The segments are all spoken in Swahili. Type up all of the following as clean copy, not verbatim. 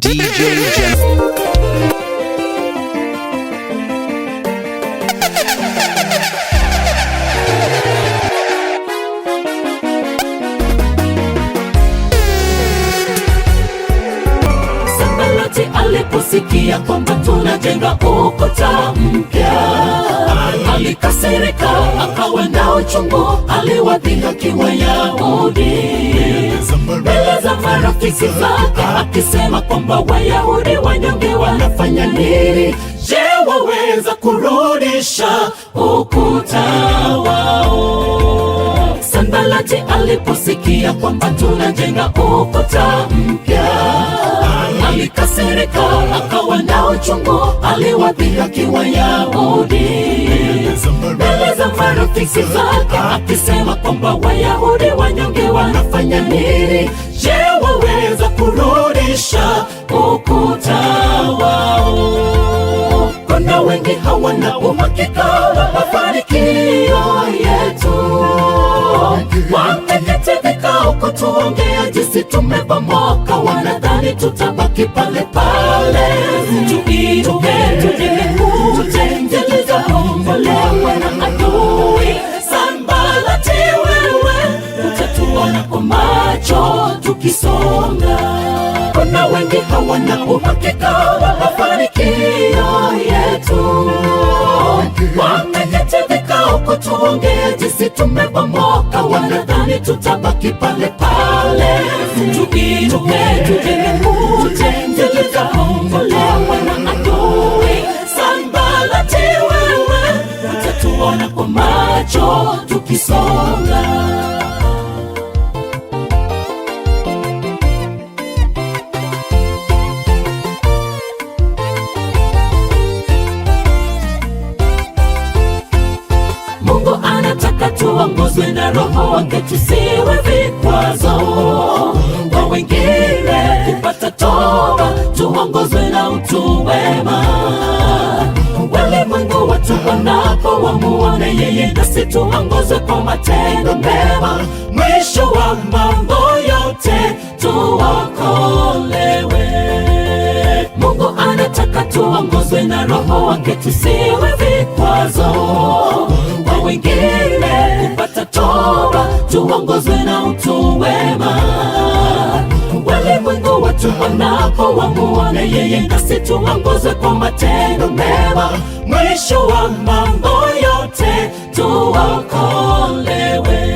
DJ Jen. Aliposikia kwamba tunajenga ukuta mpya, alikasirika, akawa na uchungu, aliwadhihaki Wayahudi mbele za marafiki zake, akisema kwamba Wayahudi wanyonge wanafanya nini? Je, waweza kurudisha ukuta wao? Sanbalati aliposikia kwamba tunajenga ukuta mpya, alikasirika, akawa na uchungu, aliwadhihaki Wayahudi mbele za marafiki zake, akisema kwamba Wayahudi wanyonge wanafanya nini? Je, waweza kurudisha ukuta wao? Kuna wengi hawana uhakika wa mafanikio yetu, wameketi vikao kutuongea jinsi tumebomoka, wanadhani tutabaki pale pale. Tuinuke, tujenge zilizobomolewa na adui. Sanbalati, wewe utatuona kwa macho tukisonga. Kuna wengi hawana uhakika wa mafanikio yetu, wameketi vikao kutuongea jinsi tumebomoka, wanadhani tutabaki pale pale. Tuinuke, tujenge zilizobomolewa na adui. Sanbalati, wewe utatuona kwa macho tukisonga. Mungu anataka tuongozwe na Roho wake, tusiwe vikwazo kwa wengine kupata toba, tuongozwe na utu wema. Walimwengu watu wanapo wamuone yeye, nasi tuongozwe kwa matendo mema. Mwisho wa mambo yote tuokolewe. Mungu anataka tuongozwe na Roho wake, tusiwe vikwazo kwa wengine kupata toba, tuongozwe na utu wema. Walimwengu watu wanapo wamuone yeye, nasi tuongozwe kwa matendo mema. Mwisho wa mambo yote tuokolewe.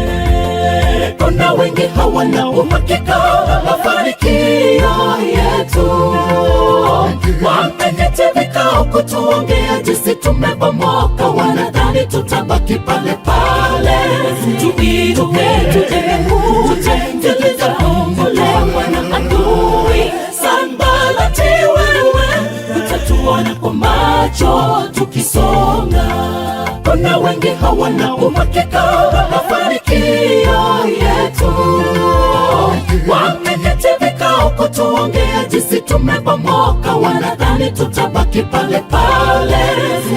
Kuna wengi hawana uhakika wa mafanikio yetu, wameketi vikao kutuongea jinsi tumebomoka, wanadhani tutabaki pale pale. Tuinuke, tujenge zilizobomolewa na adui. Sanbalati, wewe utatuona kwa macho tukisonga. Kuna wengi hawana uhakika wa mafanikio yetu, wameketi vikao kutuongea jinsi tumebomoka, wanadhani tutabaki pale pale.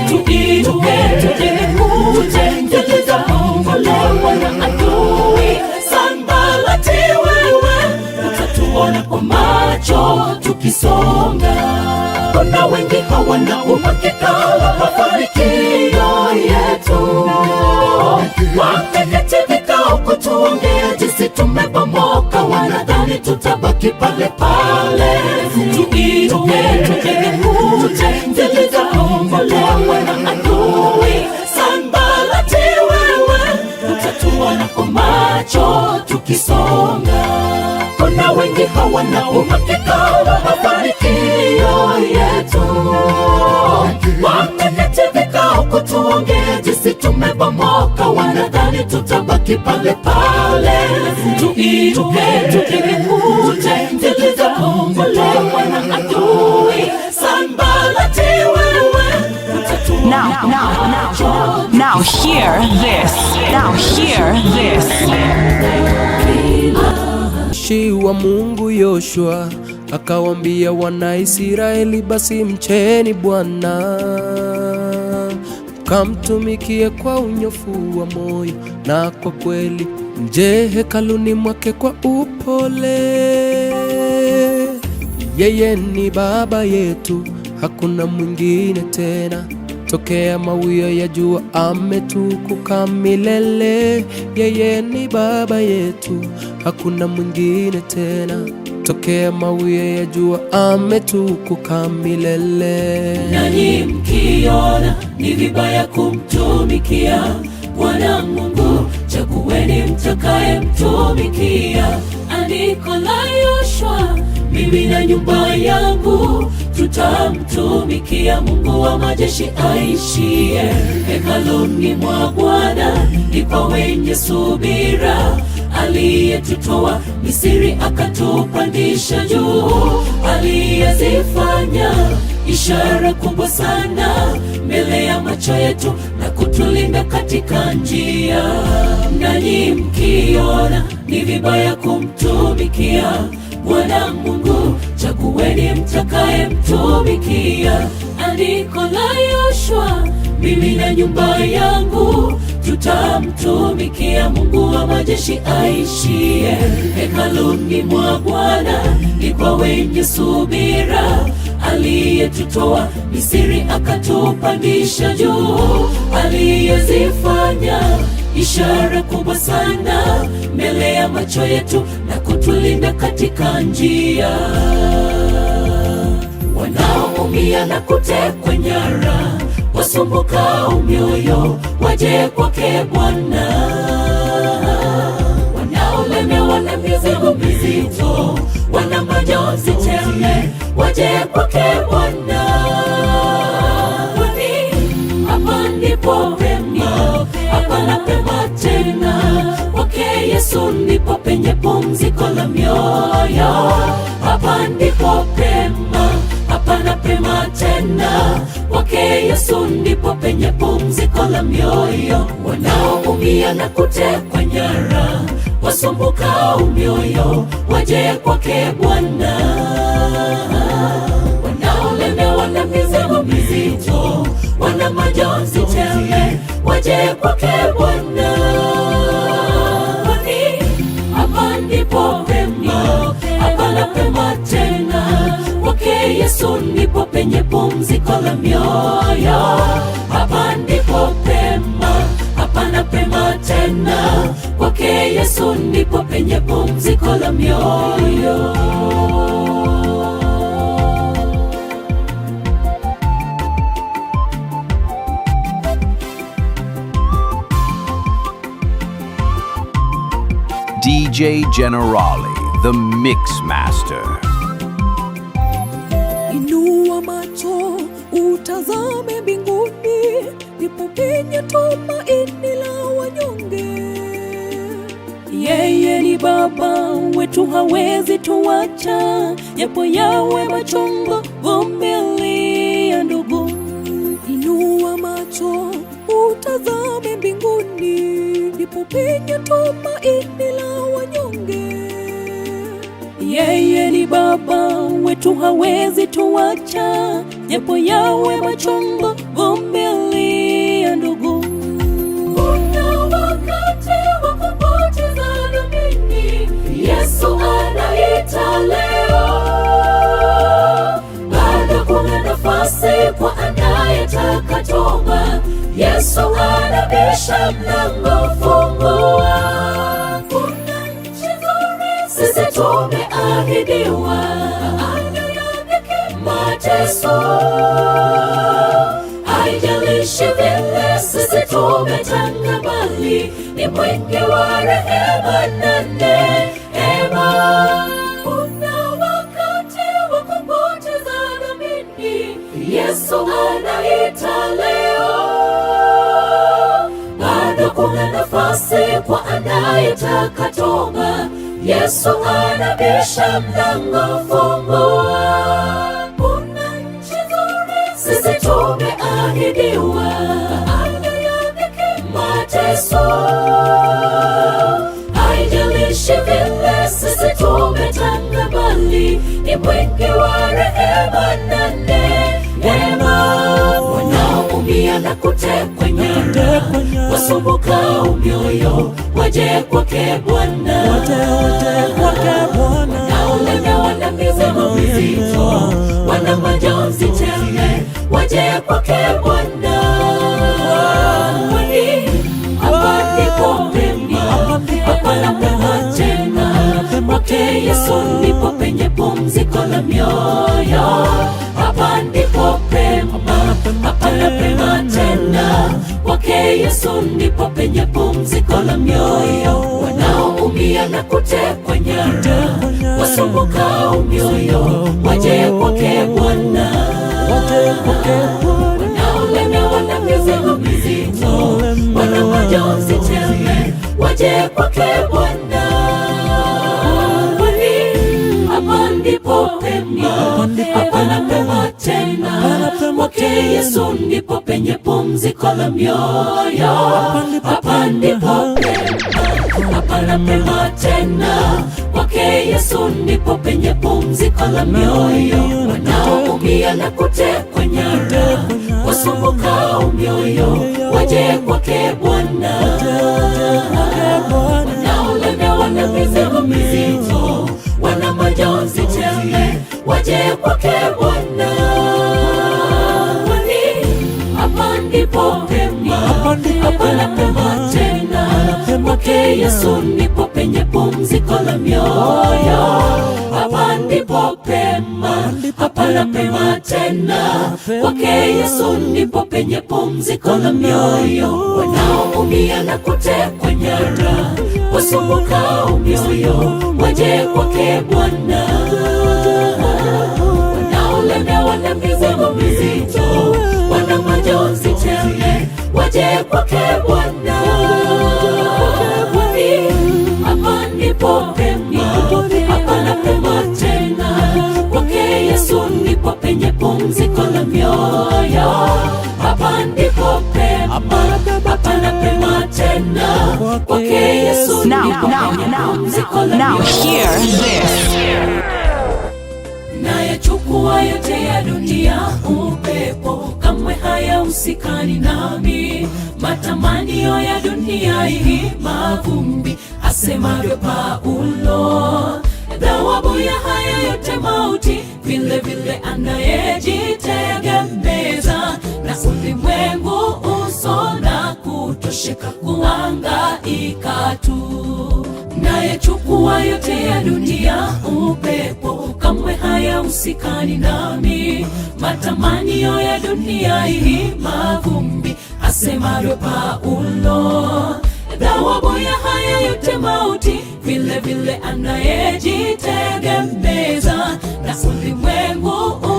Tuinuke, tujenge zilizobomolewa na adui. Sanbalati, wewe utatuona kwa macho tukisonga. Kuna wengi hawana uhakika wa mafanikio yetu, wameketi vikao kutuongea jinsi tumebomoka, wanadhani tutabaki pale pale. Tuinuke, tujenge zilizobomolewa na adui. Sanbalati, wewe utatuona kwa macho tukisonga. Kuna wengi hawana uhakika wa mafanikio yetu, wameketi vikao kutuongea jinsi tumebomoka, wanadhani tutabaki pale pale. Tuinuke, tujenge zilizobomolewa na adui. Sanbalati, wewe utatuona kwa macho. Now hear this. Now hear this. Mtumishi wa Mungu Yoshua akawaambia Wanaisraeli, basi mcheni Bwana, kamtumikie kwa unyofu wa moyo na kwa kweli, mje hekaluni mwake kwa upole. Yeye ni baba yetu, hakuna mwingine tena. Tokea mawio ya jua ametukuka milele. Yeye ni baba yetu, hakuna mwingine tena. Tokea mawio ya jua ametukuka milele. Nanyi mkiona ni vibaya kumtumikia Bwana Mungu, chagueni mtakaye mtumikia. Andiko la Yoshua, mimi na nyumba yangu tutamtumikia Mungu wa majeshi aishie hekaluni mwa Bwana. Ni kwa wenye subira aliyetutoa Misri akatupandisha juu, aliyezifanya ishara kubwa sana mbele ya macho yetu na kutulinda katika njia. Nanyi mkiona ni vibaya kumtumikia Bwana Mungu, chagueni mtakaye mtumikia. Andiko la Yoshua, mimi na nyumba yangu tutamtumikia Mungu wa majeshi aishie hekaluni mwa Bwana. Ni kwa wenye subira aliyetutoa Misri akatupandisha juu, aliyezifanya ishara kubwa sana mbele ya macho yetu na kutulinda katika njia. Wanaoumia na kutekwa nyara, wasumbukao mioyo, waje kwake Bwana. Wanaolemewa na mizigo mizito, wana majonzi tele, waje kwake Bwana. Hapa ndipo pema, hapana pema tena. Kwake Yesu ndipo penye pumziko la mioyo. Hapa ndipo pema, hapana pema tena. Kwake Yesu ndipo penye pumziko la mioyo. Wanaoumia na kutekwa nyara, wasumbukao mioyo, waje kwake Bwana. Wanaolemewa na mizigo mizito, wana majonzi tele, waje kwake Bwana. Hapa ndipo pema, hapana pema tena. Kwake Yesu ndipo penye pumziko la mioyo. Hapa ndipo pema, hapana pema tena. Kwake Yesu ndipo penye pumziko la mioyo. DJ Generali, the Mix Master. Inua macho utazame mbinguni, ndipo penye tumaini la wanyonge. Yeye ni baba wetu, hawezi tuacha, japo yawe machungu, vumilia ndugu. Inua macho utazame mbinguni, ndipo penye tumaini la wanyonge. Yeye ni baba wetu, hawezi tuacha, japo yawe machungu, vumilia ndugu. Kuna wakati wa kupoteza tumaini, Yesu anaita leo. Bado kuna nafasi kwa anayetaka toba, Yesu anabisha mlango, fungua. Kuna nchi nzuri sisi tumeahidiwa, baada ya dhiki mateso. Haijalishi vile sisi tumetanga mbali, ni mwingi wa rehema na neema. Kuna wakati wa kupoteza tumaini, Yesu anaita leo. Bado kuna nafasi kwa anayetaka toba, Yesu anabisha mlango, fungua. Kuna nchi nzuri sisi tumeahidiwa, baada ya dhiki mateso. Haijalishi vile sisi tumetanga mbali, ni mwingi wa rehema na neema. Wanaoumia na kutekwa nyara, wasumbukao mioyo, waje kwake Bwana. Wanaolemewa na mizigo mizito, wana majonzi tele, waje kwake Bwana. Hapa ndipo pema, hapana pema tena. Kwake Yesu ndipo penye pumziko la mioyo. Hapa ndipo pema, hapana pema tena. Kwake Yesu ndipo penye pumziko la mioyo. Wanaoumia na kutekwa nyara, wasumbukao mioyo, waje kwake Bwana. Wanaolemewa na mizigo mizito, wana majonzi tele, waje kwake Bwana. Hapa ndipo pema, hapana pema tena. Kwake Yesu ndipo penye pumziko la mioyo. Hapa ndipo pema, hapana pema tena. Kwake Yesu ndipo penye pumziko la mioyo. Wanaoumia na kutekwa nyara, wasumbukao mioyo, waje kwake Bwana. Wanaolemewa na mizigo mizito, wana majonzi tele, waje kwake Bwana. Hapa ndipo pema, hapana pema tena. Kwake Yesu ndipo penye pumziko la mioyo. Hapa ndipo pema, hapana pema tena. Kwake Yesu ndipo penye pumziko la mioyo. Wanaoumia na kutekwa nyara, wasumbukao mioyo, waje kwake Bwana. Wanaolemewa na mizigo mizito, wana majonzi tele, waje kwake Bwana. Hapa ndipo pema, hapana pema tena. Kwake Yesu ndipo penye pumziko la mioyo. Hapa ndipo pema, hapana pema tena. Kwake Yesu ndipo penye pumziko la mioyo. Now hear this. Nayachukua yote ya dunia, upepo kamwe hayahusikani nami. Matamanio ya dunia hii mavumbi, asemavyo Paulo. Thawabu ya haya yote mauti, vile vile anayejitegemeza na ulimwengu uso na kutosheka kuhangaika tu. Nayachukua yote ya dunia, upepo kamwe hayahusikani nami. Matamanio ya dunia hii mavumbi, asemavyo Paulo. Thawabu ya haya yote mauti, vile vile anayejitegemeza na ulimwengu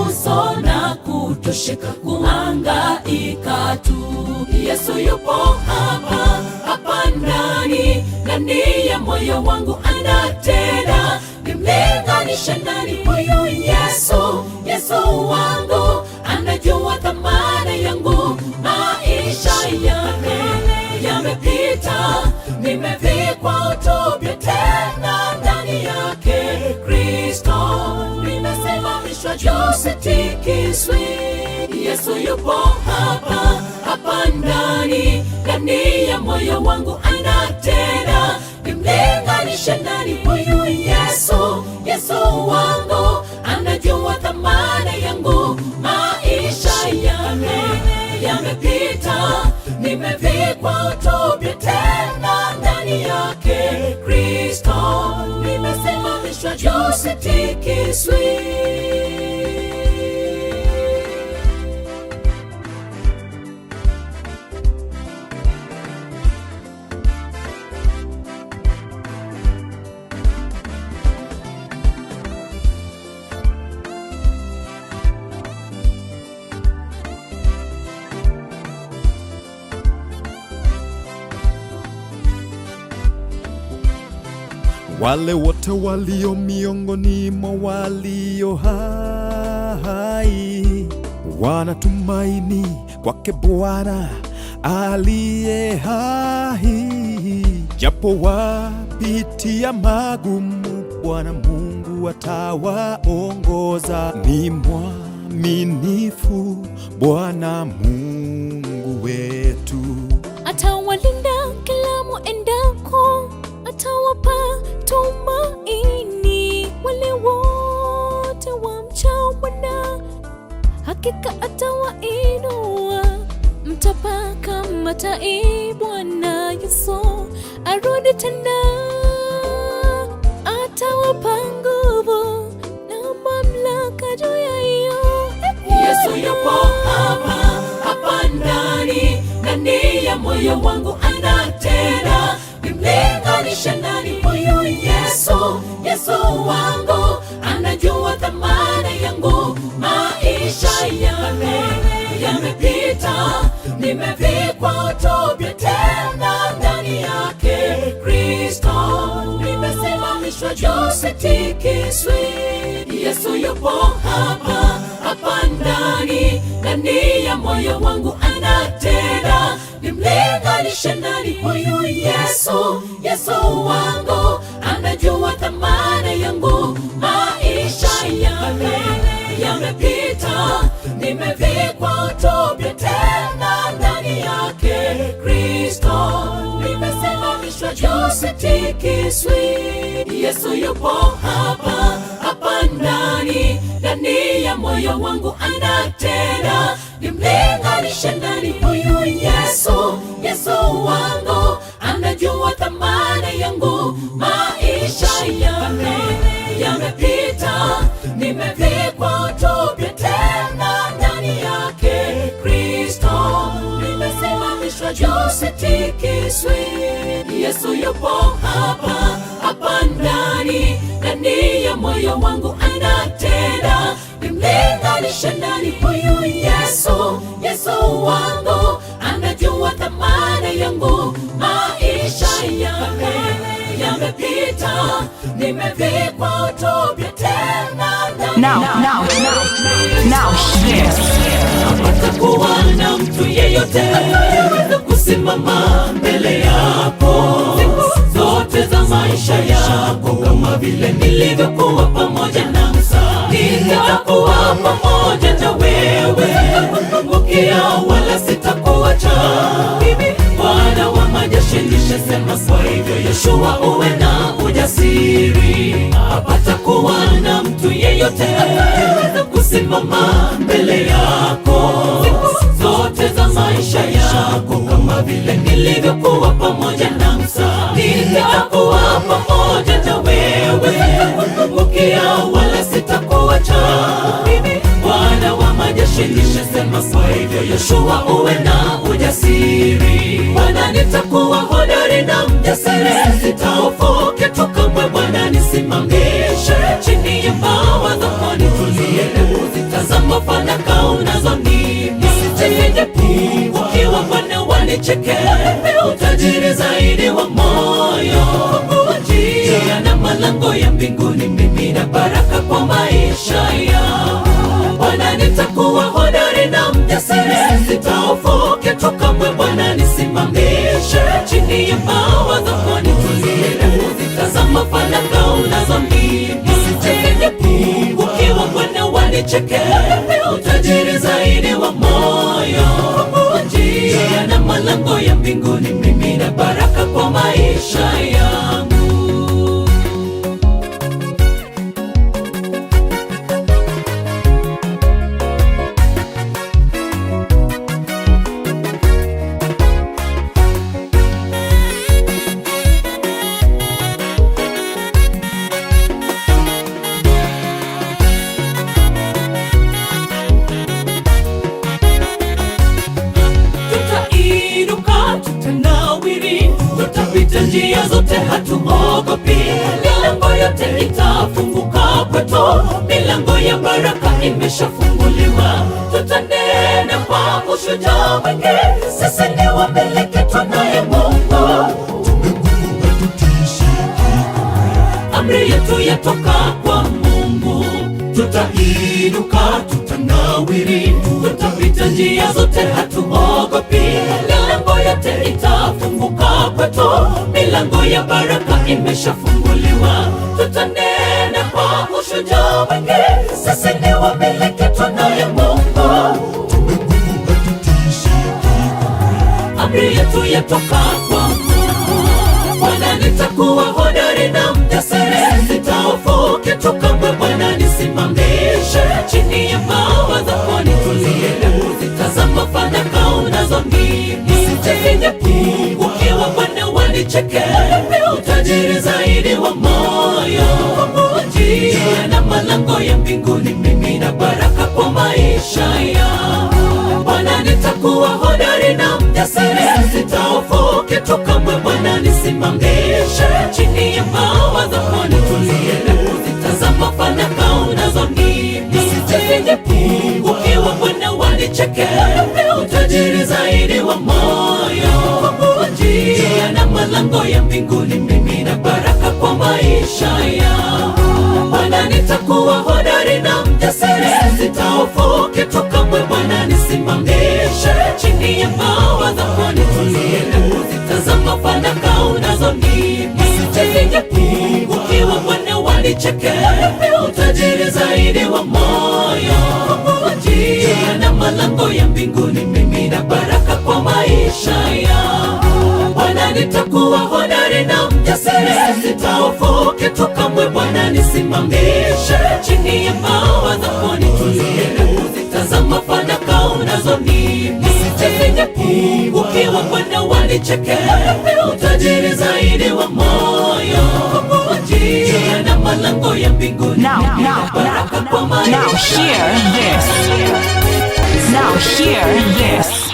uso na kutosheka kuhangaika tu. Yesu yupo hapa, hapa ndani ya moyo wangu anatenda. Nimlinganishe nani huyu Yesu? Yesu wangu anajua thamana yangu. Maisha yamepita, nimevikwa utupya tena ndani yake Kristo. Nimesimamishwa juu, sitikiswi. Yesu yupo hapa, hapa ndani ya moyo wangu anatenda. Nimlinganishe nani huyu Yesu? Yesu wangu anajua thamana yangu. Maisha yamepita, nimevikwa utupya tena ndani yake Kristo. Nimesimamishwa juu, sitikiswi. Wale wote walio miongoni mwa walio hai wanatumaini kwake Bwana aliye hai. Japo wapitia magumu, Bwana Mungu atawaongoza. Ni mwaminifu Bwana Mungu wetu. Atawalinda kila muendako, atawapa tumaini wale wote wamchao Bwana. hakika atawainua. Mtapaka matai, Bwana Yesu arudi tena, atawapa nguvu na mamlaka juu ya hiyo. Yesu yupo hapa ndani ya moyo wangu anatenda. Nimlinganishe nani huyu Yesu? Yesu wangu anajua thamani yangu. Maisha yamepita, nimevikwa utopia tena ndani yake Kristo. Nimesimamishwa juu, sitikiswi. Yesu yupo hapa ndani ya moyo wangu anatenda. Nimlinganishe nani huyu Yesu? Yesu wangu anajua thamani yangu. Maisha yamepita, nimevikwa utopia tena ndani yake Kristo. Nimesimamishwa juu, sitikiswi. Yesu yupo hapa ndani ya moyo wangu anatenda. Nimlinganishe nani huyu Yesu? Yesu wangu anajua thamani yangu. Maisha yamepita, nimevikwa utopia tena ndani yake Kristo. Nimesimamishwa juu, sitikiswi. Yesu yupo hapa ndani ya moyo wangu anatenda. Nimlinganishe nani huyu Yesu? Yesu wangu anajua thamani yangu. Maisha yamepita, nimevikwa utopia tena ndani Now share. Hapatakuwa na mtu yeyote anayeweza kusimama mbele yako zote za maisha yako, kama vile nilivyokuwa pamoja na Musa. Nitakuwa pamoja na wewe, sitakupungukia wala sitakuacha. Bwana wa majeshi nishasema, kwa hivyo Yoshua uwe na ujasiri. Hapatakuwa na mtu yeyote anayeweza kusimama mbele yako zote za maisha yako, kama vile nilivyokuwa pamoja na Musa. Nitakuwa pamoja na wewe, sitakupungukia wala sitakuacha. Bwana wa majeshi nishasema, kwa hivyo Yoshua uwe na ujasiri. Bwana nitakuwa hodari na mjasiri, sitahofu kitu kamwe. Bwana nisimamishe chini ya mbawa zako, nitulie na kuzitazama fanaka unazonipa. Ukiwa Bwana wanicheke, utajiri zaidi wa moyo. Njia na malango ya mbinguni, mimi na baraka kwa maisha yangu. Bwana nitakuwa hodari na mjasiri, sitahofu kitu kamwe. Bwana nisimamishe chini ya mbawa zako, nitulie na kuzitazama fanaka unazonipa. Ukiwa Bwana wanicheke, utajiri zaidi wa moyo. Njia na malango ya mbinguni, mimi na baraka kwa maisha yangu. Tutapita njia zote, hatuogopi. Milango yote itafunguka kwetu, milango ya baraka imeshafunguliwa. Tutanena kwa ushujaa mwingi, sisi ni wamiliki tunaye Mungu. Amri yetu yatoka kwa Mungu. Tutainuka, tutanawiri, tutapita njia zote, hatuogopi. Milango yote itafunguka kwetu, milango ya baraka imeshafunguliwa. Tutanena kwa ushujaa mwingi, sisi ni wamiliki tunaye Mungu. Amri yetu yatoka kwa Mungu. Bwana nitakuwa hodari na mjasiri, sitahofu kitu kamwe. Bwana nisimamishe chini ya mbawa zako, nitulie Ukiwa Bwana wanicheke, utajiri zaidi wa moyo. Njia na malango ya mbinguni, mimi na baraka kwa maisha yangu. Bwana nitakuwa hodari na mjasiri, sitahofu kitu kamwe. Bwana nisimamishe chini ya mawa zako, nitulie na kuzitazama fanaka unazonipa. Ukiwa Bwana wanicheke, utajiri zaidi wa moyo. Njia na malango ya mbinguni, mimi na baraka kwa maisha yangu. Bwana nitakuwa hodari na mjasiri, sitahofu kitu kamwe. Bwana nisimamishe chini ya mawa zako, nitulie na kuzitazama fanaka unazonipa. Ukiwa Bwana wanicheke, utajiri zaidi wa moyo. Njia na malango ya mbinguni, mimi na baraka kwa maisha yangu. Bwana nitakuwa hodari na mjasiri, sitahofu kitu kamwe. Bwana nisimamishe chini ya mawa zako, nitulie na kuzitazama fanaka unazonipa. Ukiwa Bwana wanicheke, utajiri zaidi wa moyo. Njia na malango ya mbinguni, Now hear this. Now hear this.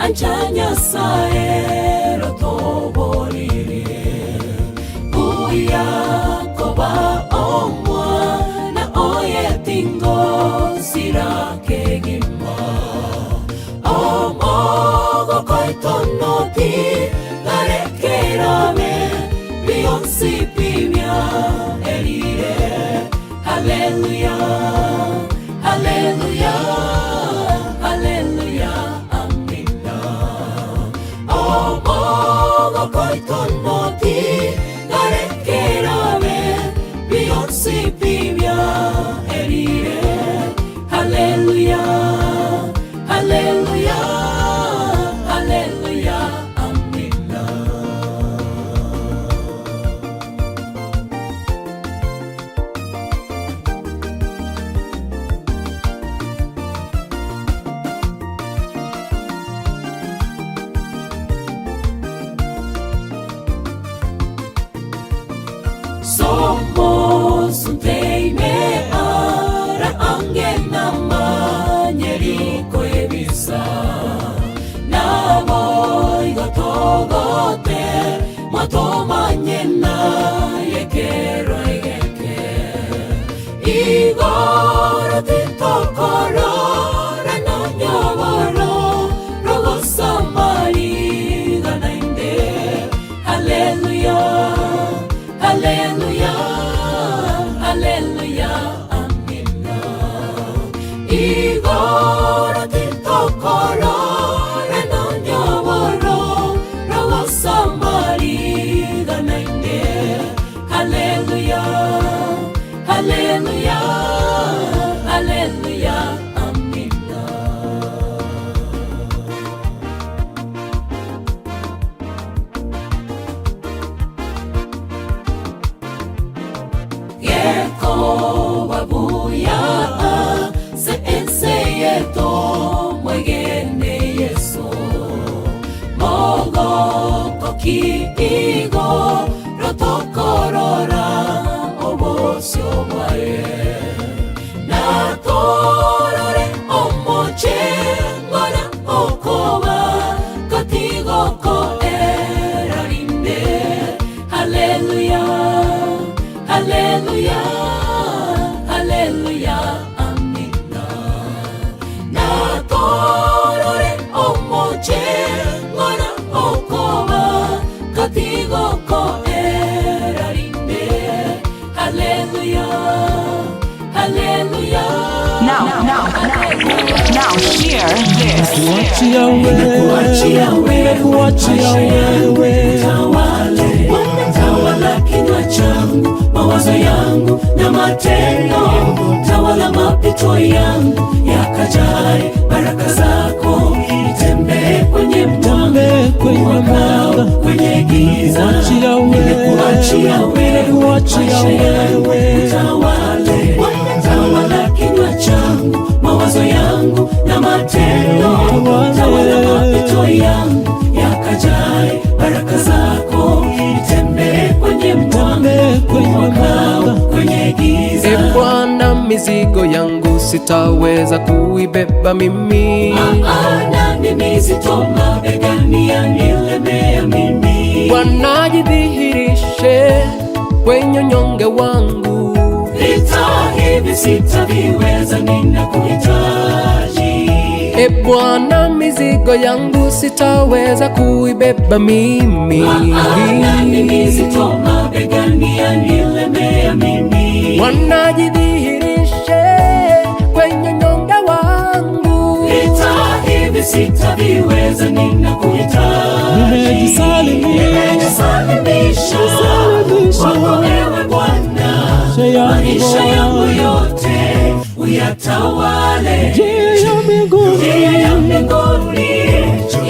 Anchanya saero toborire Uya koba omwa na oye tingo sirake gima Omogo koitonoti garekerame Beyonce pimia erire Hallelujah, hallelujah, hallelujah. Koitonoti garekerame Beyonce pimia erire Hallelujah, hallelujah, hallelujah, amina. Somos un teime ara angena manyeriko ebisa na voy gotogote mato manyena yekero yeke igoro titokoro rano nyavoro rogo samari ganainde hallelujah. Hallelujah, hallelujah, amina. Igoro titokoro reno nyavoro rogo samari ganainde. Hallelujah, hallelujah, hallelujah, amina. Yeko babuya se enseyeto mwegene Yesu mogo kokigo rotokorora obosyo bwae na torore haleluya, haleluya, amina. Nakorore omoche ngona okoba katigo ko erarinde. Haleluya, haleluya. Now hear this. Kuachia wewe Tawala kinywa changu, mawazo yangu na matendo. Tawala mapito yangu yakajae baraka zako. Nitembee kwenye mwanga, kwenye giza. Nimekuachia wewe utawale. Tawala kinywa changu, mawazo yangu na matendo. Tawala mapito yangu yakajae baraka zako. Nitembee kwenye mwanga, kwenye giza. E Bwana, mizigo yangu sitaweza kuibeba mimi. Nani mizito mabegani yanilemea mimi. Bwana, jidhihirishe kwenye unyonge wangu. Vita hivi sitaviweza, ninakuhitaji. E Bwana, mizigo yangu sitaweza kuibeba mimi. Nani mizito mabegani yanilemea mimi. Bwana, jidhihirishe kwenye unyonge wangu. Vita hivi sitaviweza, ninakuhitaji. Nimejisalimisha kwako ewe Bwana. Maisha yangu yote uyatawale. Njia ya mbinguni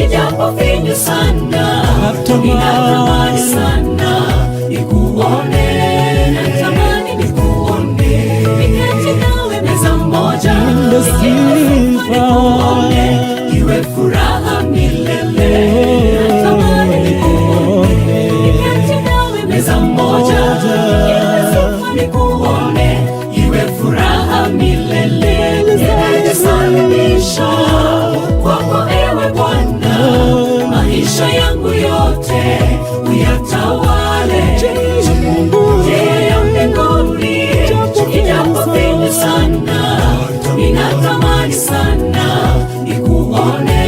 ijapo finyu sana, ninatamani sana nikuone. Natamani nikuone, niketi nawe meza moja, nikuone, iwe furaha milele. Natamani nikuone, niketi nawe meza moja, nikuone, iwe furaha milele. Nimejisalimisha kwako ewe Bwana. Maisha yangu yote uyatawale. Njia ya mbinguni ijapo finyu sana, ninatamani sana nikuone.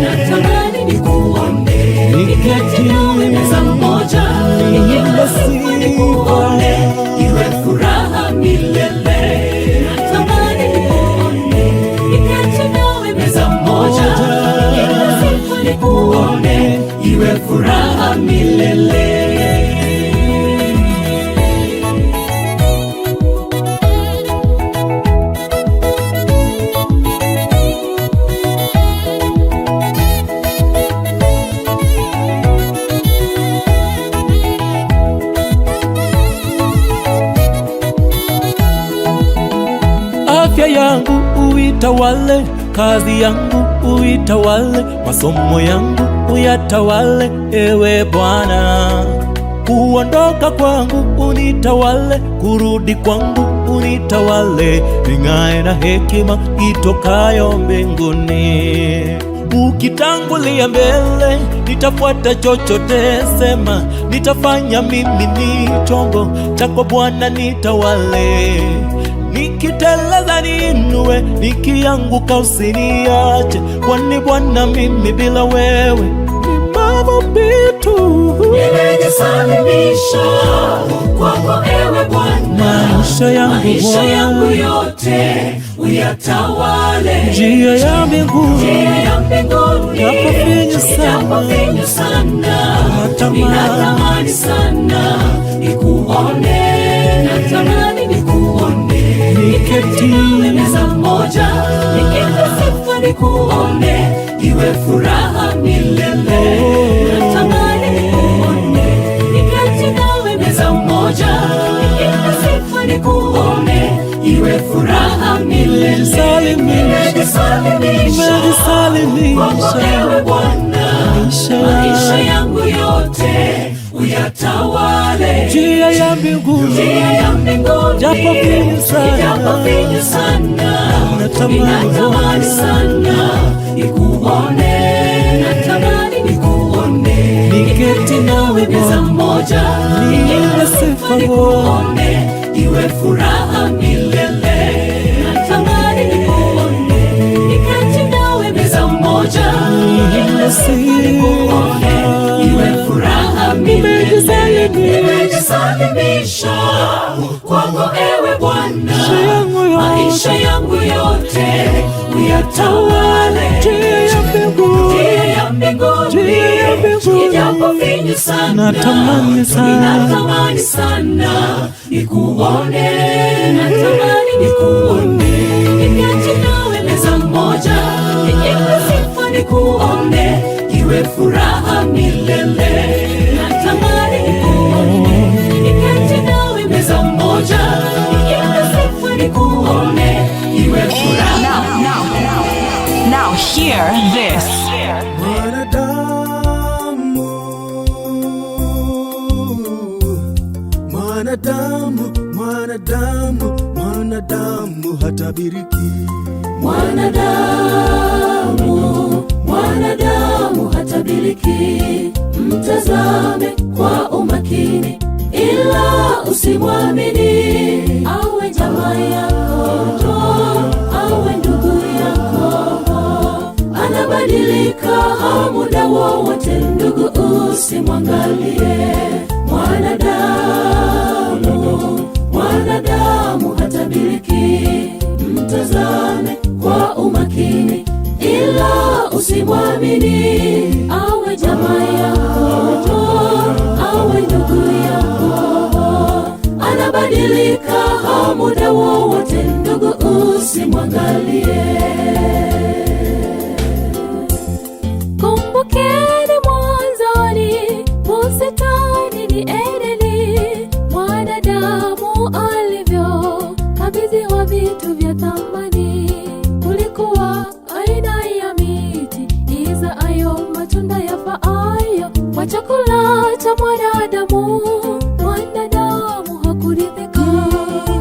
Natamani nikuone, niketi nawe meza moja, nikuone, iwe furaha milele. Natamani nikuone, niketi nawe meza moja, nikuone, iwe furaha milele. Afya yangu uitawale, kazi yangu uitawale, masomo yangu uyatawale ewe Bwana. Kuondoka kwangu unitawale, kurudi kwangu unitawale, ning'ae na hekima itokayo mbinguni. Ukitangulia mbele nitafuata chochote sema, nitafanya mimi ni chombo chako Bwana, nitawale. Nikiteleza niinue, nikianguka usiniache, kwani Bwana mimi bila wewe ni mavumbi tu. Nimejisalimisha kwako ewe Bwana. Maisha yangu yote uyatawale. Njia ya mbinguni ijapo finyu sana, ninatamani sana nikuone. Natamani nikuone, niketi nawe meza moja, nikikusifu nikuone, iwe furaha milele. Natamani nikuone, niketi nawe meza moja, nikikusifu nikuone, iwe furaha milele. Nimejisalimisha kwako ewe Bwana. Maisha yangu yote uyatawale. njia ya mbinguni japo finyu sana, ninatamani sana nikuone. Natamani nikuone, niketi nawe meza moja, niimbe sifa nikuone, iwe furaha milele. Natamani nikuone, niketi nawe meza moja, nikuone, iwe furaha milele. Nimejisalimisha kwako ewe Bwana, maisha yangu yote uyatawale. Njia ya mbinguni ijapo finyu sana, natamani sana nikuone, natamani nikuone, niketi nawe meza moja, nijipe sifa nikuone, iwe furaha milele. Natamani nikuone, niketi nawe meza moja, nijipe sifa nikuone, iwe furaha. Now hear this. Mwanadamu hatabiriki. Mwanadamu hatabiriki. Mtazame kwa umakini, ila usimwamini. Awe jamaa yako, awe ndugu yako, anabadilika muda wowote. Ndugu, usimwangalie mwanadamu hatabiriki. Mtazame kwa umakini, ila usimwamini. Awe jamaa yako, awe ndugu yako, anabadilika muda wowote. Ndugu, usimwangalie. Kumbukeni mwanzoni, bustani ni Edeni, mwanadamu alivyokabidhiwa vitu vya thamani. Kulikuwa aina ya miti izaayo matunda yafaayo kwa chakula cha mwanadamu. Mwanadamu hakuridhika.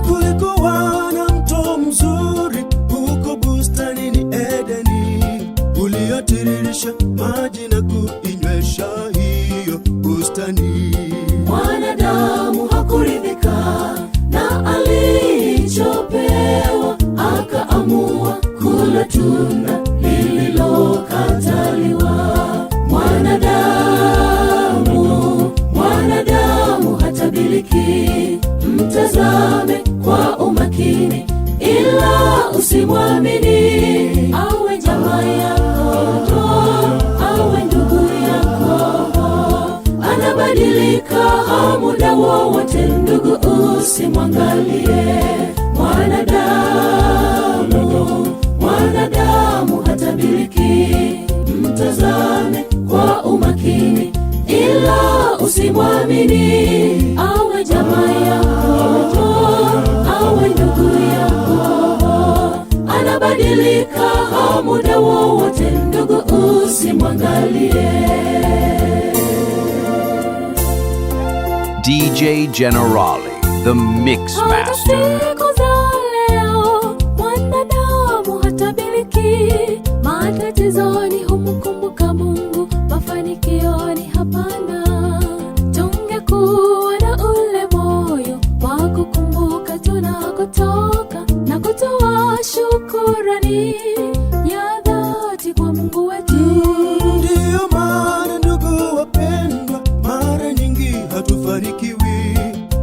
Kulikuwa na mto mzuri huko bustanini Edeni, uliotiririsha maji na kuinywesha hiyo bustani. Mwanadamu hakuridhika na alichopewa, akaamua kula tunda lililokataliwa. Mwanadamu hatabiriki. Mtazame kwa umakini, ila usimwamini. Awe jamaa yako, awe ndugu yako, anabadilika muda wowote. Ndugu, usimwangalie mwanadamu hatabiriki. Mtazame kwa umakini, ila usimwamini. Awe jamaa yako, awe ndugu yako, anabadilika muda wowote. Ndugu, usimwangalie. DJ Generali, the Mix Master. Siku za leo mwanadamu hatabiriki. Matatizoni humkumbuka Mungu, mafanikioni hapana. Tungekuwa na ule moyo wa kukumbuka tunakotoka na kutoa shukurani ya dhati kwa Mungu wetu. Ndiyo maana ndugu wapendwa, mara nyingi hatufanikiwi.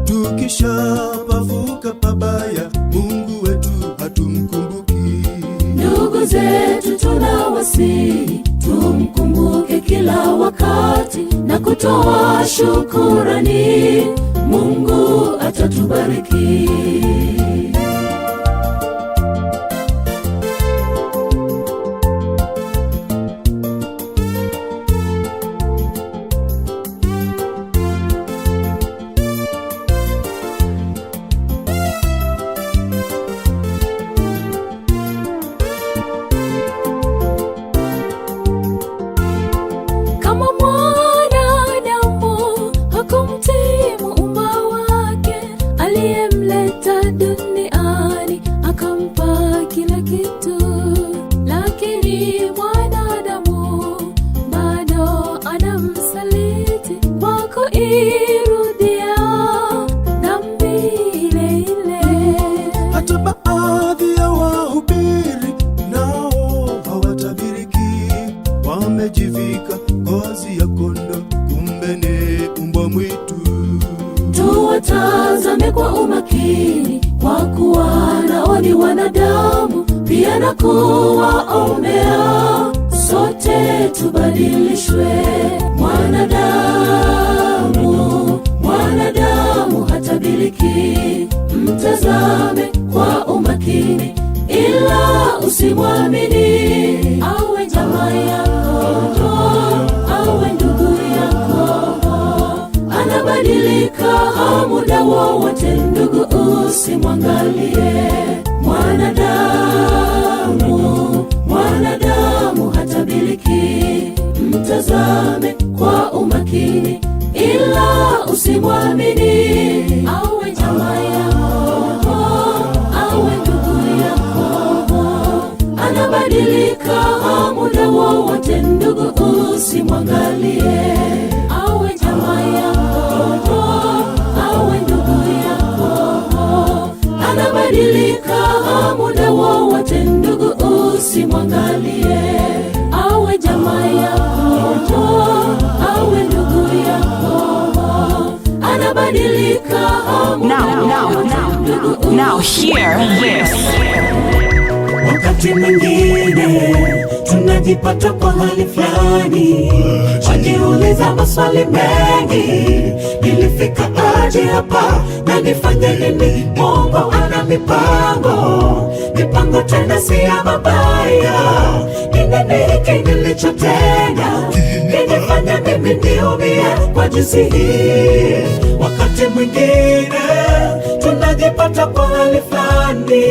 Tukishapavuka pabaya, Mungu wetu hatumkumbuki. Ndugu zetu tunawasihi, tumkumbuke kila wakati na kutoa shukurani. Mungu atatubariki. Kama mwanadamu hakumtii Muumba wake, aliyemleta duniani akampa kila kitu, lakini mwanadamu bado anamsaliti kwa kuirudia pia na kuwaombea sote tubadilishwe. Mwanadamu hatabiliki, mtazame kwa umakini, ila usimwamini. Awe jamaa yako, awe ndugu yako, anabadilika muda wowote. Ndugu, usimwangalie mwanadamu hatabiliki, mtazame kwa umakini, ila usimwamini. Awe jamaa yako, awe ndugu yako, anabadilika muda wowote. Ndugu, usimwangalie. Awe jamaa yako, awe ndugu yako, anabadilika muda wowote. Ndugu, usimwangalie. Awe jamaa yako, awe ndugu yako, anabadilika muda wowote. Now hear this. Wakati mwingine tunajipata kwa hali fulani, wajiuliza maswali mengi. Nilifika aje hapa na nifanye nini? Mungu ana mipango tena si ya mabaya. Ni nini hiki nilichotenda kinifanya mimi niumie kwa jinsi hii? Wakati mwingine tunajipata kwa hali fulani,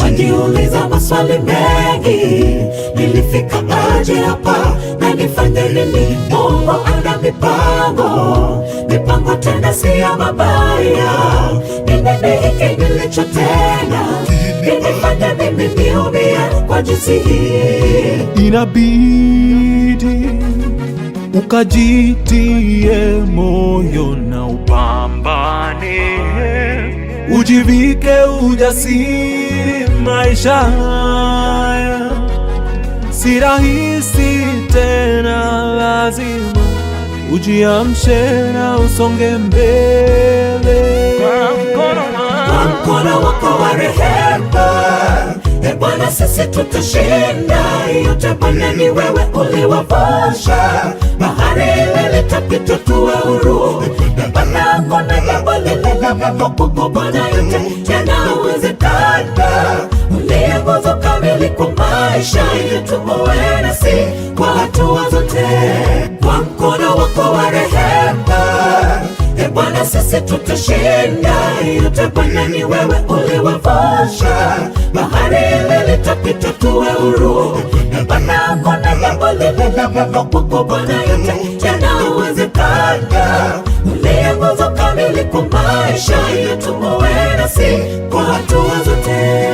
wajiuliza maswali mengi. Nilifika aje hapa na nifanye nini? Mungu ana mipango tena si ya mabaya. Ni nini hiki nilichotenda kinifanya mimi niumie kwa jinsi hii? Inabidi ukajitie moyo na upambane, ujivike ujasiri. Maisha haya si rahisi tena, lazima ujiamshe na usonge mbele. Kwa mkono wako wa rehema, Bwana, sisi tutashinda yote. Bwana, ni wewe uliwavusha bahari ile, litapita tuwe huru. Bwana, kuna jambo lililokuwa Bwana, yote yanawezekana. Nguzo kamili kwa maisha yetu, uwe nasi kwa hatua zote. Kwa mkono wako wa rehema, Bwana, sisi tutashinda yote. Bwana, ni wewe uliwavusha bahari ile, litapita tuwe huru. Bwana, kuna jambo lililokuwa Bwana, yote yanawezekana. Nguzo kamili kwa maisha yetu, uwe nasi kwa hatua zote.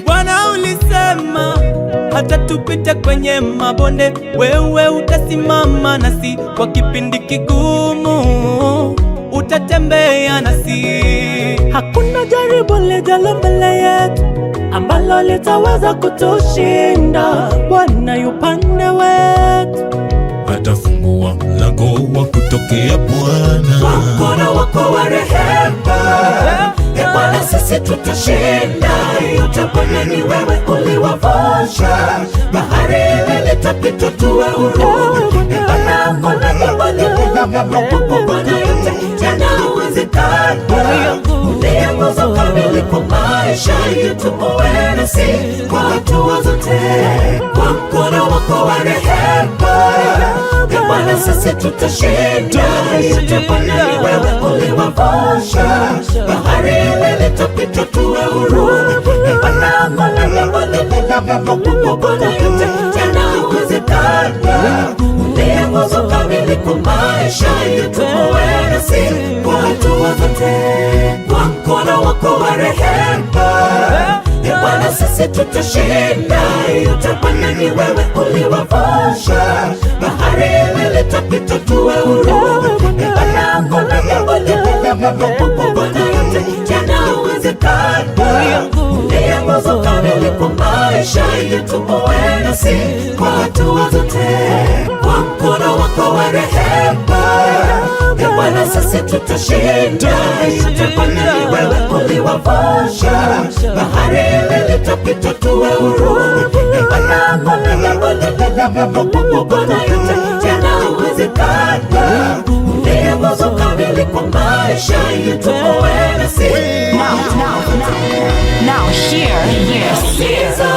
Bwana, ulisema hata tupite kwenye mabonde, wewe utasimama nasi. Kwa kipindi kigumu utatembea nasi. Hakuna jaribu lijalo mbele yetu ambalo litaweza kutushinda. Bwana yu upande wetu, atafungua mlango wa kutokea Bwana. Kwa mkono wako wa rehema, Bwana, sisi tutashinda yote. Bwana, ni wewe uliwavusha bahari ile, litapita tuwe huru. Bwana, kuna jambo lililokuwa Bwana, yote yanawezekana. Nguzo kamili kwa maisha yetu, uwe nasi kwa hatua zote. Kwa mkono wako wa rehema, Bwana, sisi tutashinda yote. Bwana, ni wewe uliwavusha bahari ile, litapita tuwe huru. Bwana, kuna jambo lililokuwa Bwana, yote yanawezekana. Nguzo kamili kwa maisha yetu, uwe nasi kwa hatua zote. Kwa mkono wako wa rehema, Bwana, sisi tutashinda yote. Bwana, ni wewe uliwavusha bahari ile, litapita tuwe huru. Baraka la jambo lile Bwana yote yanawezekana. Ndiye nguzo kamili kwa maisha yetu, uwe nasi kwa hatua zote. Kwa mkono wako wa rehema Bwana sisi tutashinda. Yote Bwana ni wewe uliwavusha, bahari ile litapita tuwe huru. Baraka la jambo lile Bwana yote yanawezekana. Ndiye nguzo kamili kwa maisha yetu, uwe nasi. Now hear this. Siza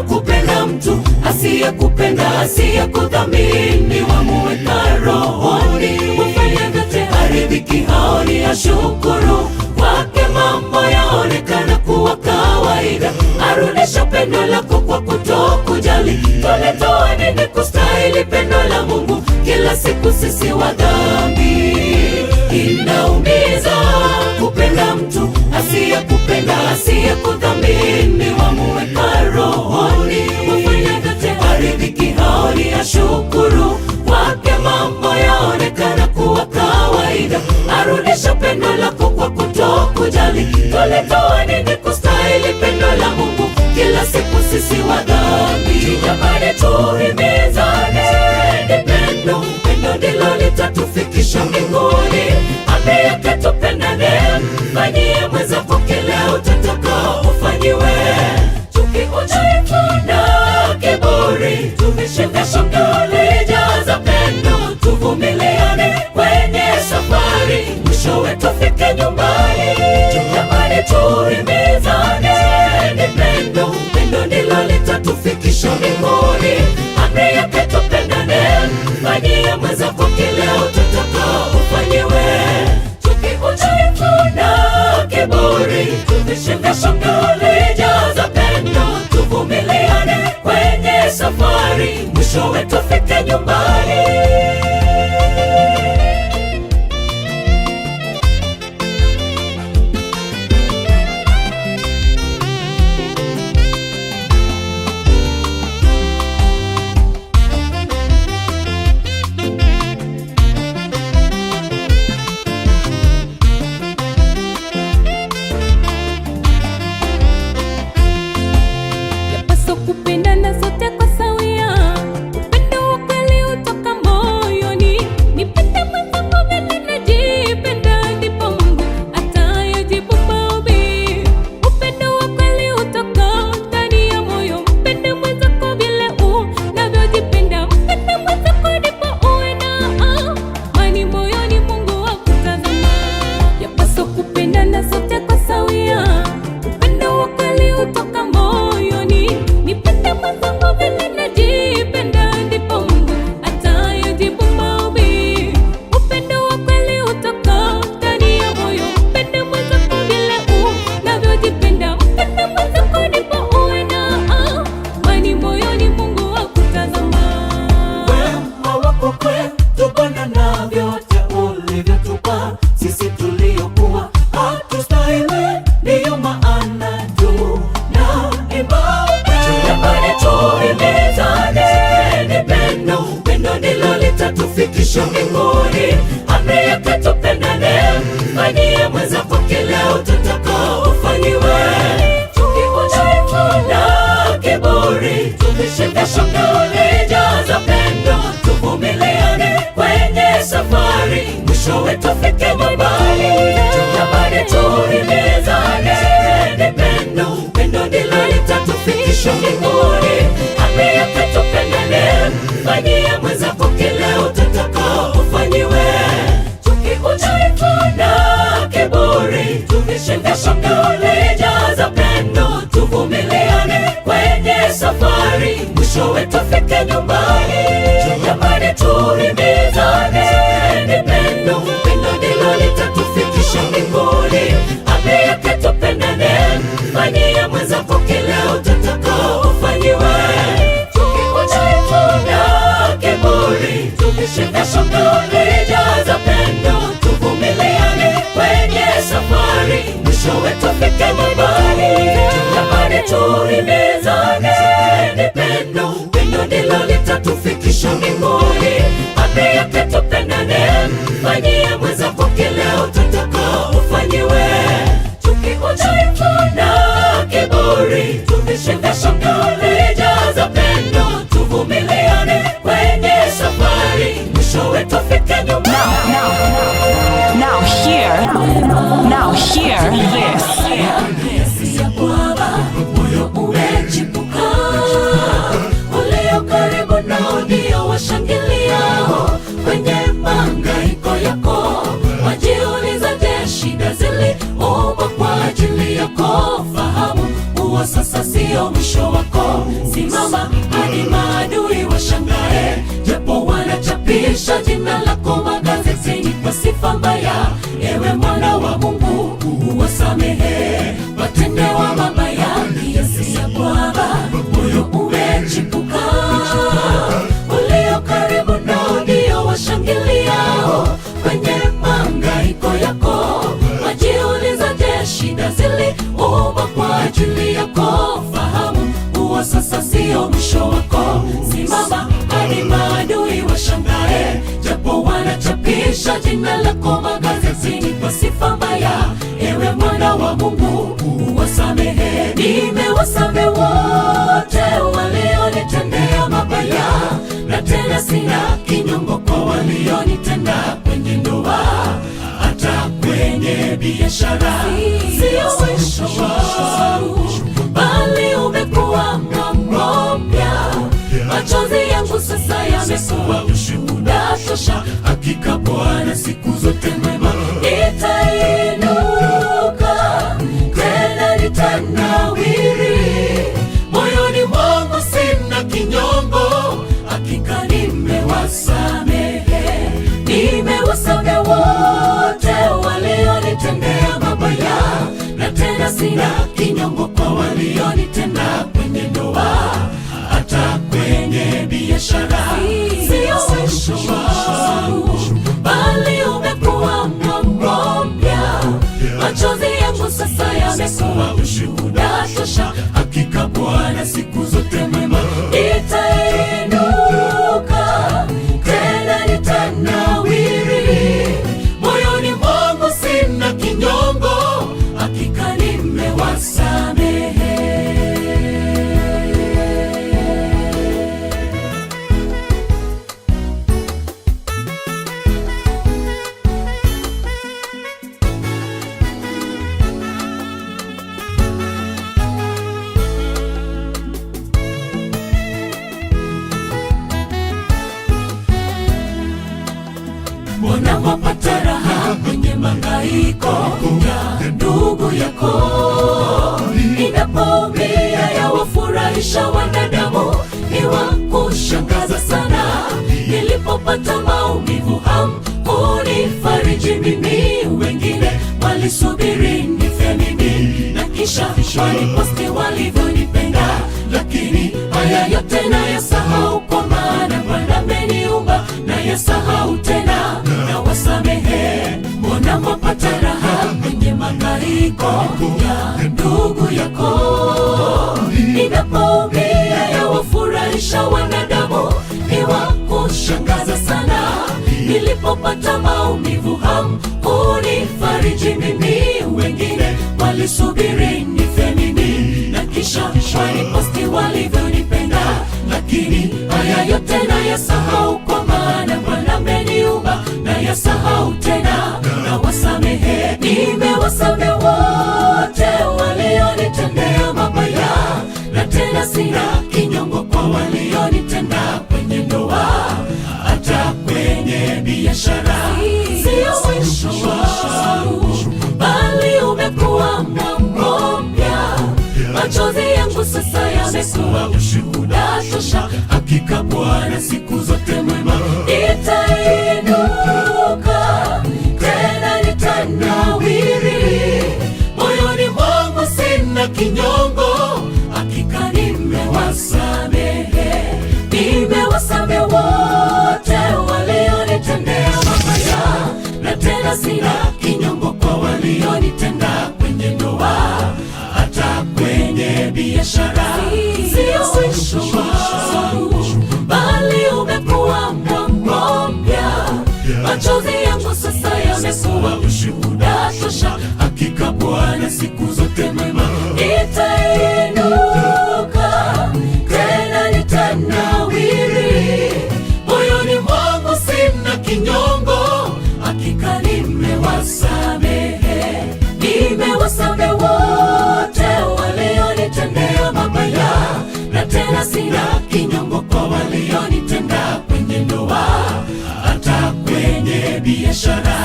kupenda mtu asiyekupenda, asiyekudhamini, wamuweka rohoni, wafanya vyote haridhiki, haoni ya shukuru kwake, mambo yaonekana kuwa kawaida, arudisha pendo lako kwa kutokujali. Tulitoa nini kustahili pendo la Mungu? Kila siku sisi wa dhambi. Inaumiza kupenda mtu asiyekupenda, asiyekudhamini, wamuweka rohoni, wafanya vyote haridhiki, haoni ya shukuru kwake, mambo yaonekana kuwa kawaida, arudisha pendo lako kwa kutokujali. Tulitoa nini kustahili pendo la Mungu? Kila siku sisi wa dhambi. Jamani, tuhimizane, ni pendo, pendo ndilo litatufikisha mbinguni. Ameyake tupendane, mfanyie mwenzako kile utataka ufanyiwe. Chuki, udhaifu na kiburi tuvishinda, shangwe jaza pendo, tuvumiliane kwenye safari, mwishowe tufike nyumbani. Jamani, tuhimizane, ni pendo, pendo ndilo litatufikisha mbinguni. Ameyake tupendane, mfanyie mwenzako kile utataka ufanyiwe. Chuki, udhaifu na kiburi tuvishinda, shangwe jaza pendo, tuvumiliane kwenye safari, mwishowe tufike nyumbani. Yapaswa kupendana sote kwa sawia, upendo wa kweli utoka moyoni. Nipende mwenzangu vile najipenda, ndipo Mungu atayajibu maombi. Upendo wa kweli utoka ndani ya moyo, mpende mwenzako vile unavyojipenda. Mpende mwenzako ndipo uwe na amani moyoni, Mungu akutazama. Yapaswa kupendana sote kwa sawia, upendo wa kweli utoka moyoni. Nipende mwenzangu vile najipenda, ndipo Mungu atayajibu maombi. Upendo wa kweli utoka ndani ya moyo, mpende mwenzako vile unavyojipenda. Mpende mwenzako ndipo uwe na amani moyoni, Mungu akutazama. Wema wako kwetu Bwana na vyote ulivyotupa sisi tuliokuwa hatustahili, ndiyo maana tunaimba. Jamani, tuhimizane, ni pendo, pendo ndilo litatufikisha mbinguni. Ameyake tupendane, mfanyie mwenzako kile utataka ufanyiwe. Chuki, udhaifu na kiburi tuvishinda, shangwe jaza pendo, tuvumiliane kwenye safari, mwishowe tufike nyumbani. Jamani, tuhimizane, ni pendo, pendo ndilo litatufikisha mbinguni. Ameyake tupendane, mfanyie mwenzako kile utataka ufanyiwe. Chuki, udhaifu na kiburi tuvishinda, shangwe jaza pendo, tuvumiliane kwenye safari, mwishowe tufike nyumbani. Jamani, tuhimizane, ni pendo, pendo ndilo litatufikisha mbinguni. Ameyake tupendane, mfanyie mwenzako kile utataka ufanyiwe. Chuki, udhaifu na kiburi tuvishinda, shangwe jaza pendo, tuvumiliane kwenye safari, mwishowe tufike nyumbani. Jamani, tuhimizane, ni pendo, pendo ndilo litatufikisha mbinguni. Ameyake washangiliao kwenye mahangaiko yako. Wajiuliza, je, shida ziliumbwa kwa ajili yako? Fahamu huo sasa sio mwisho wako. Simama hadi maadui washangae, japo wanachapisha jina lako magazetini kwa sifa mbaya. Ewe mwana wa Mungu, uwasamehe watendewa mabaya, kiasi ya kwamba moyo umechipuka. Ulio karibu nao ndio washangiliao kwenye mahangaiko yako. Wajiuliza, je, shida ziliumbwa kwa ajili yako? Fahamu huo sasa sio mwisho wako. Simama hadi maadui washangae, japo wanachapisha jina lako magazetini kwa sifa mbaya. Ewe mwana wa Mungu, uwasamehe. Nimewasamehe wote walionitendea mabaya, na tena sina kinyongo kwa walionitenda kwenye ndoa, hata kwenye biashara. Sio mwisho wangu, bali umekuwa mlango mpya. Machozi yangu sasa yamekuwa ushuhuda tosha. Hakika Bwana siku zote mwema. Nitainuka tena nitanawiri, moyoni mwangu sina kinyongo. Hakika nimewasamehe. Nimewasamehe wote walionitendea mabaya, na tena sina kinyongo kwa walionitenda kwenye ndoa, hata kwenye biashara. Sio mwisho wangu, bali umekuwa mlango mpya. Machozi yangu sasa yamekuwa ushuhuda tosha. Hakika Bwana siku zote mwema. Nitainuka tena nitanawiri, moyoni mwangu sina kinyongo. Hakika nimewasamehe. Mbona wapata raha kwenye mahangaiko ya ndugu yako? Inapoumia yawafurahisha wanadamu, ni wa kushangaza sana. Nilipopata maumivu hamkunifariji mimi, wengine walisubiri nife mimi, na kisha waliposti walivyonipenda. Lakini haya yote nayasahau, kwa maana Bwana ameniumba. Nayasahau tena, nawasamehe. Mbona mwapata raha kwenye mahangaiko ya ndugu yako? Inapoumia yawafurahisha wanadamu, ni wa kushangaza sana. Nilipopata maumivu hamkunifariji mimi, wengine walisubiri nife mimi, na kisha waliposti walivyonipenda. Lakini haya yote nayasahau, kwa maana Bwana ameniumba. Nayasahau tena, nawasamehe. Nimewasamehe wote walionitendea mabaya, na tena sina kinyongo kwa walionitenda kwenye ndoa, hata kwenye biashara. Sio mwisho wangu, bali umekuwa mlango mpya. Machozi yangu sasa yamekuwa ushuhuda tosha. Hakika Bwana siku zote mwema. Nitainuka tena nitanawiri, moyoni mwangu sina kinyongo. Hakika nimewasamehe. Nimewasamehe wote walionitendea mabaya, na tena sina kinyongo kwa walionitenda kwenye ndoa, hata kwenye biashara. Sio mwisho wangu, bali umekuwa mlango mpya. Machozi yangu sasa yamekuwa ushuhuda tosha. Hakika Bwana siku zote mwema. Nitainuka tena nitanawiri, moyoni mwangu sina kinyongo. Hakika nimewasamehe. Nimewasamehe wote walionitendea mabaya, na tena sina kinyongo kwa walionitenda kwenye biashara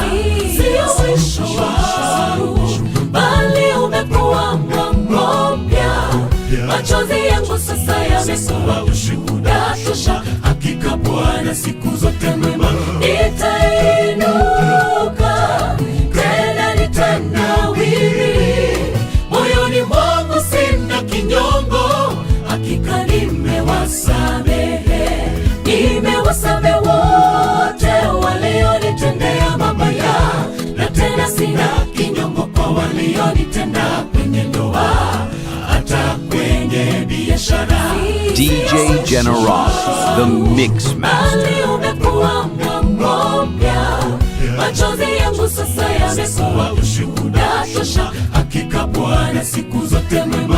sio mwisho wangu, bali umekuwa mwamko mpya. Machozi yangu sasa yamekuwa ushuhuda tosha, hakika Bwana siku zote mwema. Nitainuka tena nitanawiri, moyoni mwangu sina kinyongo, hakika nimewasamehe. Nimewasamehe wote walionitendea mabaya, na tena sina kinyongo kwa walionitenda kwenye ndoa, hata kwenye biashara. DJ General, the Mix Master. Bali umekuwa mwamko mpya, machozi yangu sasa yamekuwa ushuhuda tosha, hakika Bwana siku zote mwema.